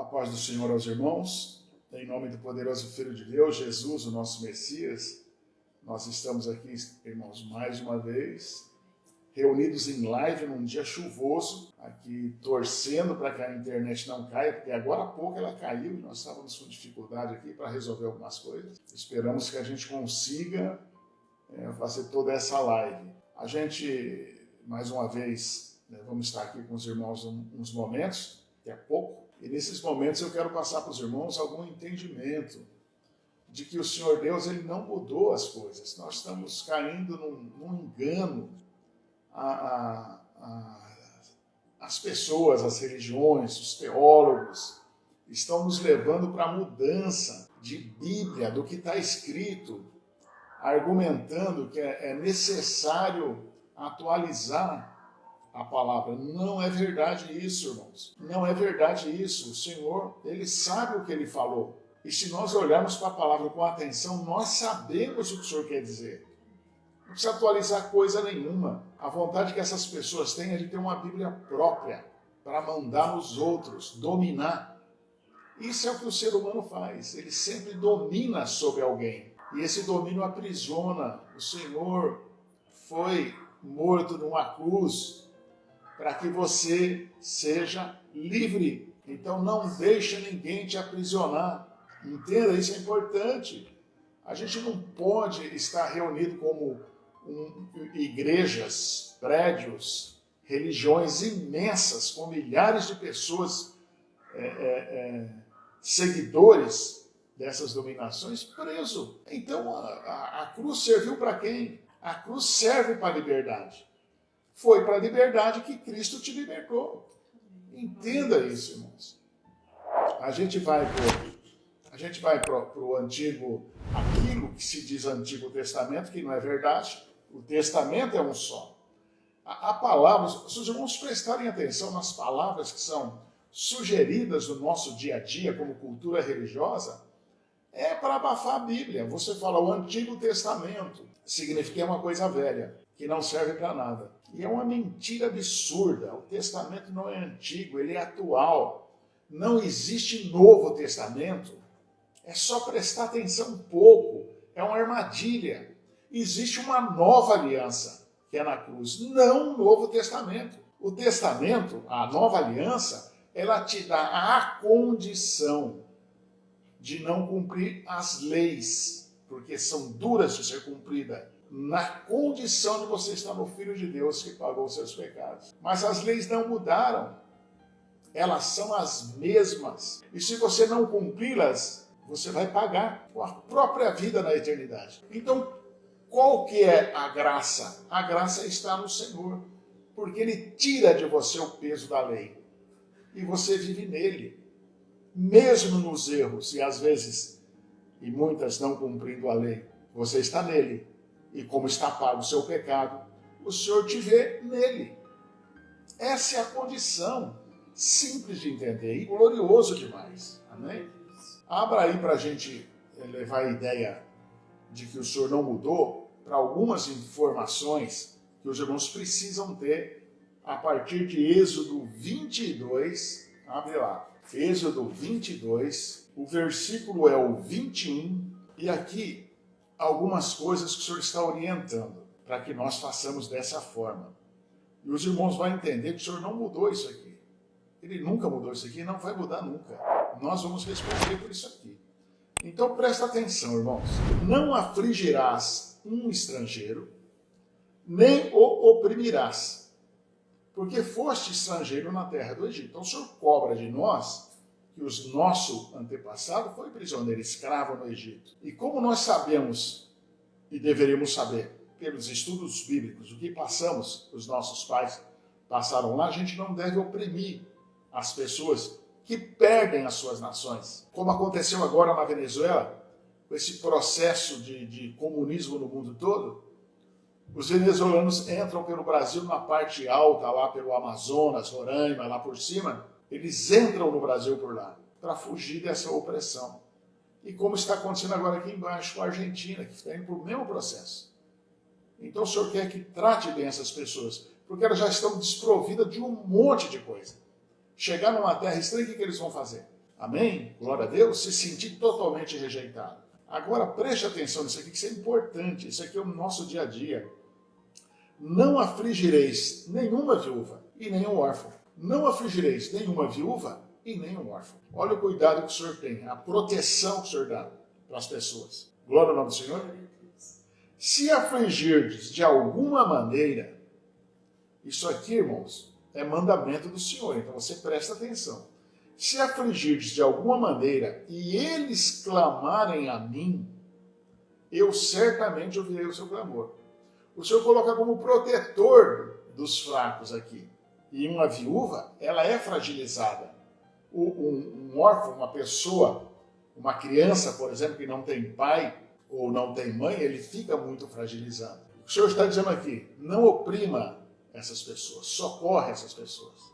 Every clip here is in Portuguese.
A paz do Senhor aos irmãos, em nome do poderoso Filho de Deus, Jesus, o nosso Messias, nós estamos aqui, irmãos, mais uma vez, reunidos em live num dia chuvoso, aqui torcendo para que a internet não caia, porque agora há pouco ela caiu e nós estávamos com dificuldade aqui para resolver algumas coisas. Esperamos que a gente consiga fazer toda essa live. A gente, mais uma vez, vamos estar aqui com os irmãos uns momentos, daqui a pouco, e nesses momentos eu quero passar para os irmãos algum entendimento de que o Senhor Deus ele não mudou as coisas. Nós estamos caindo num engano. As pessoas, as religiões, os teólogos estão nos levando para a mudança de Bíblia, do que está escrito, argumentando que é necessário atualizar a palavra. Não é verdade isso, irmãos. Não é verdade isso. O Senhor, Ele sabe o que Ele falou. E se nós olharmos para a palavra com atenção, nós sabemos o que o Senhor quer dizer. Não precisa atualizar coisa nenhuma. A vontade que essas pessoas têm é de ter uma Bíblia própria para mandar nos outros, dominar. Isso é o que o ser humano faz. Ele sempre domina sobre alguém. E esse domínio aprisiona. O Senhor foi morto numa cruz para que você seja livre. Então não deixe ninguém te aprisionar. Entenda, isso é importante. A gente não pode estar reunido como igrejas, prédios, religiões imensas, com milhares de pessoas, seguidores dessas dominações, preso. Então a cruz serviu para quem? A cruz serve para a liberdade. Foi para a liberdade que Cristo te libertou. Entenda isso, irmãos. A gente vai para o Antigo, aquilo que se diz Antigo Testamento, que não é verdade. O Testamento é um só. A palavra, se os irmãos prestarem atenção nas palavras que são sugeridas no nosso dia a dia como cultura religiosa, é para abafar a Bíblia. Você fala o Antigo Testamento, significa que é uma coisa velha, que não serve para nada. E é uma mentira absurda. O Testamento não é antigo, ele é atual. Não existe Novo Testamento. É só prestar atenção um pouco. É uma armadilha. Existe uma nova aliança, que é na cruz, não um Novo Testamento. O Testamento, a nova aliança, ela te dá a condição de não cumprir as leis, porque são duras de ser cumpridas, na condição de você estar no Filho de Deus que pagou os seus pecados. Mas as leis não mudaram. Elas são as mesmas. E se você não cumpri-las, você vai pagar com a própria vida na eternidade. Então, qual que é a graça? A graça está no Senhor, porque Ele tira de você o peso da lei. E você vive nele. Mesmo nos erros, e às vezes, e muitas não cumprindo a lei, você está nele. E como está pago o seu pecado, o Senhor te vê nele. Essa é a condição simples de entender e glorioso demais. Amém? Abra aí para a gente levar a ideia de que o Senhor não mudou para algumas informações que os irmãos precisam ter a partir de Êxodo 22. Abre lá. Êxodo 22, o versículo é o 21, e aqui algumas coisas que o Senhor está orientando para que nós façamos dessa forma. E os irmãos vão entender que o Senhor não mudou isso aqui. Ele nunca mudou isso aqui e não vai mudar nunca. Nós vamos responder por isso aqui. Então presta atenção, irmãos. Não afligirás um estrangeiro, nem o oprimirás, porque foste estrangeiro na terra do Egito. Então o Senhor cobra de nós que o nosso antepassado foi prisioneiro, escravo no Egito. E como nós sabemos, e deveríamos saber, pelos estudos bíblicos, o que passamos, os nossos pais passaram lá, a gente não deve oprimir as pessoas que perdem as suas nações. Como aconteceu agora na Venezuela, com esse processo de comunismo no mundo todo, os venezuelanos entram pelo Brasil na parte alta, lá pelo Amazonas, Roraima, lá por cima. Eles entram no Brasil por lá, para fugir dessa opressão. E como está acontecendo agora aqui embaixo com a Argentina, que está indo para o mesmo processo. Então o Senhor quer que trate bem essas pessoas, porque elas já estão desprovidas de um monte de coisa. Chegar numa terra estranha, o que eles vão fazer? Amém? Glória a Deus. Se sentir totalmente rejeitado. Agora preste atenção nisso aqui, que isso é importante. Isso aqui é o nosso dia a dia. Não afligireis nenhuma viúva e nenhum órfão. Não afligireis nenhuma viúva e nenhum órfão. Olha o cuidado que o Senhor tem, a proteção que o Senhor dá para as pessoas. Glória ao nome do Senhor. Se afligirdes de alguma maneira, isso aqui, irmãos, é mandamento do Senhor, então você presta atenção. Se afligirdes de alguma maneira e eles clamarem a mim, eu certamente ouvirei o seu clamor. O Senhor coloca como protetor dos fracos aqui. E uma viúva, ela é fragilizada. Um órfão, uma pessoa, uma criança, por exemplo, que não tem pai ou não tem mãe, ele fica muito fragilizado. O Senhor está dizendo aqui, não oprima essas pessoas, socorre essas pessoas.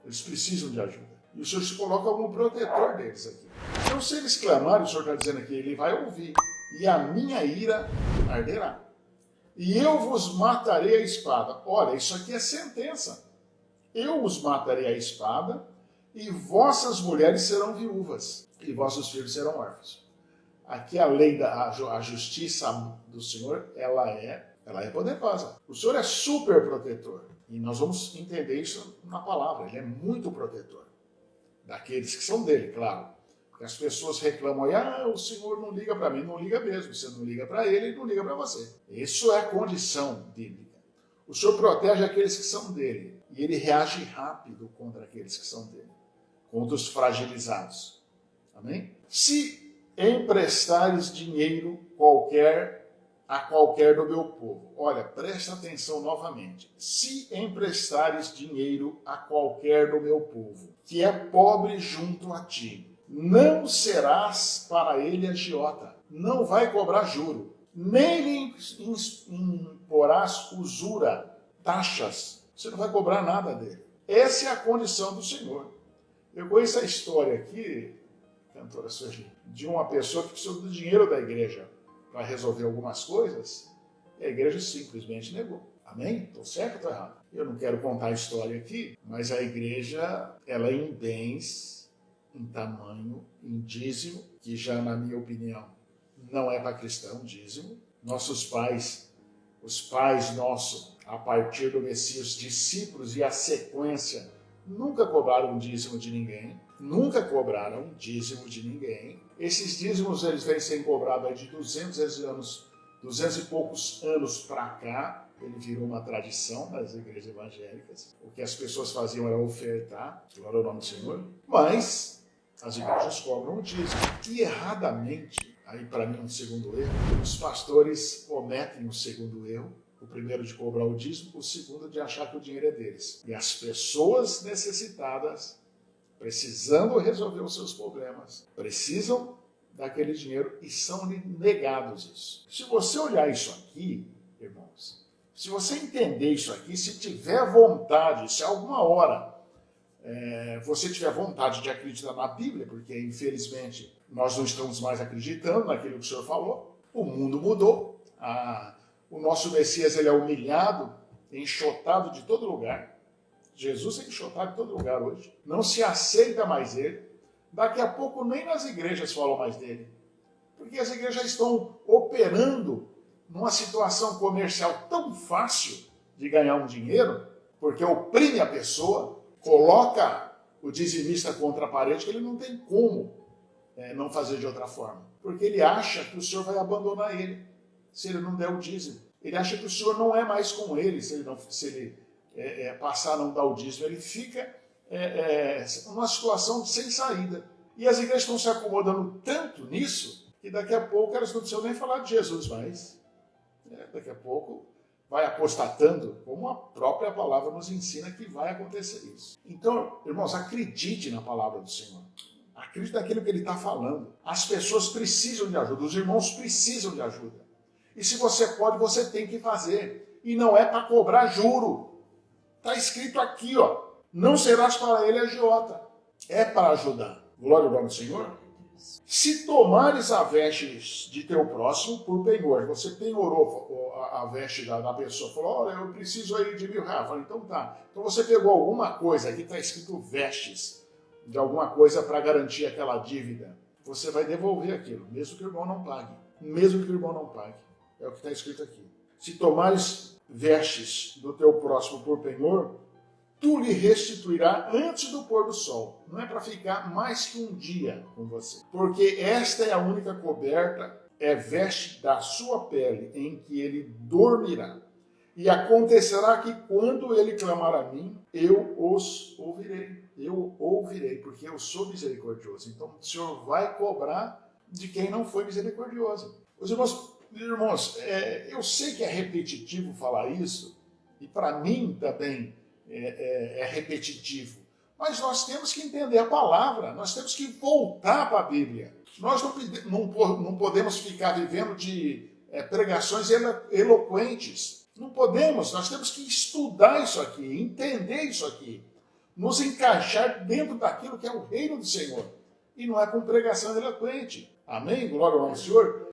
Eles precisam de ajuda. E o Senhor se coloca como protetor deles aqui. Então, se eles clamarem, o Senhor está dizendo aqui, ele vai ouvir. E a minha ira arderá. E eu vos matarei a espada. Olha, isso aqui é sentença. Eu os matarei a espada, e vossas mulheres serão viúvas, e vossos filhos serão órfãos. Aqui a lei, a justiça do Senhor, ela é poderosa. O Senhor é super protetor. E nós vamos entender isso na palavra. Ele é muito protetor. Daqueles que são dele, claro. Porque as pessoas reclamam, o Senhor não liga para mim. Não liga mesmo. Você não liga para ele, ele não liga para você. Isso é a condição bíblica. O Senhor protege aqueles que são dele. E ele reage rápido contra aqueles que são dele. Contra os fragilizados. Amém? Se emprestares dinheiro a qualquer do meu povo. Olha, presta atenção novamente. Se emprestares dinheiro a qualquer do meu povo, que é pobre junto a ti, não serás para ele agiota, não vai cobrar juro, nem lhe imporás usura, taxas, você não vai cobrar nada dele. Essa é a condição do Senhor. Eu conheço a história aqui, cantora Sueli, de uma pessoa que precisou do dinheiro da igreja para resolver algumas coisas, e a igreja simplesmente negou. Amém? Estou certo ou estou errado? Eu não quero contar a história aqui, mas a igreja, ela é em bens, em tamanho, em dízimo, que já, na minha opinião, não é para cristão, dízimo. Nossos pais, os pais nossos, a partir do Messias, discípulos e a sequência, nunca cobraram dízimo de ninguém. Nunca cobraram dízimo de ninguém. Esses dízimos eles vêm sendo cobrados de 200 anos, 200 e poucos anos para cá. Ele virou uma tradição das igrejas evangélicas. O que as pessoas faziam era ofertar, glória ao nome do Senhor. Mas as igrejas cobram o dízimo. E erradamente, aí para mim um segundo erro, os pastores cometem um segundo erro. O primeiro de cobrar o dízimo, o segundo de achar que o dinheiro é deles. E as pessoas necessitadas, precisando resolver os seus problemas, precisam daquele dinheiro e são negados isso. Se você olhar isso aqui, irmãos, se você entender isso aqui, se tiver vontade, se alguma hora você tiver vontade de acreditar na Bíblia, porque infelizmente nós não estamos mais acreditando naquilo que o Senhor falou, o mundo mudou, o nosso Messias ele é humilhado, enxotado de todo lugar. Jesus é enxotado de todo lugar hoje. Não se aceita mais ele. Daqui a pouco nem nas igrejas falam mais dele. Porque as igrejas estão operando numa situação comercial tão fácil de ganhar um dinheiro, porque oprime a pessoa, coloca o dizimista contra a parede, que ele não tem como não fazer de outra forma. Porque ele acha que o Senhor vai abandonar ele se ele não der o dízimo. Ele acha que o Senhor não é mais com ele se ele passar a não dar o dízimo. Ele fica numa situação sem saída. E as igrejas estão se acomodando tanto nisso que daqui a pouco elas não precisam nem falar de Jesus mais. Daqui a pouco vai apostatando, como a própria palavra nos ensina que vai acontecer isso. Então, irmãos, acredite na palavra do Senhor. Acredite naquilo que ele está falando. As pessoas precisam de ajuda, os irmãos precisam de ajuda. E se você pode, você tem que fazer. E não é para cobrar juro. Está escrito aqui, ó. Não serás para ele agiota. É para ajudar. Glória ao nome do Senhor. Se tomares a veste de teu próximo por penhor, você penhorou a veste da pessoa, falou, olha, eu preciso aí de R$1.000. Falei, então tá. Então você pegou alguma coisa, aqui está escrito vestes. de alguma coisa para garantir aquela dívida, você vai devolver aquilo, mesmo que o irmão não pague. Mesmo que o irmão não pague. É o que está escrito aqui. Se tomares vestes do teu próximo por penhor, tu lhe restituirá antes do pôr do sol. Não é para ficar mais que um dia com você. Porque esta é a única coberta, é veste da sua pele, em que ele dormirá. E acontecerá que quando ele clamar a mim, eu os ouvirei. Eu ouvirei, porque eu sou misericordioso. Então o Senhor vai cobrar de quem não foi misericordioso. Os irmãos, eu sei que é repetitivo falar isso, e para mim também é repetitivo. Mas nós temos que entender a palavra, nós temos que voltar para a Bíblia. Nós não podemos ficar vivendo de pregações eloquentes. Não podemos, nós temos que estudar isso aqui, entender isso aqui, nos encaixar dentro daquilo que é o reino do Senhor. E não é com pregação eloquente. Amém? Glória ao nome do Senhor.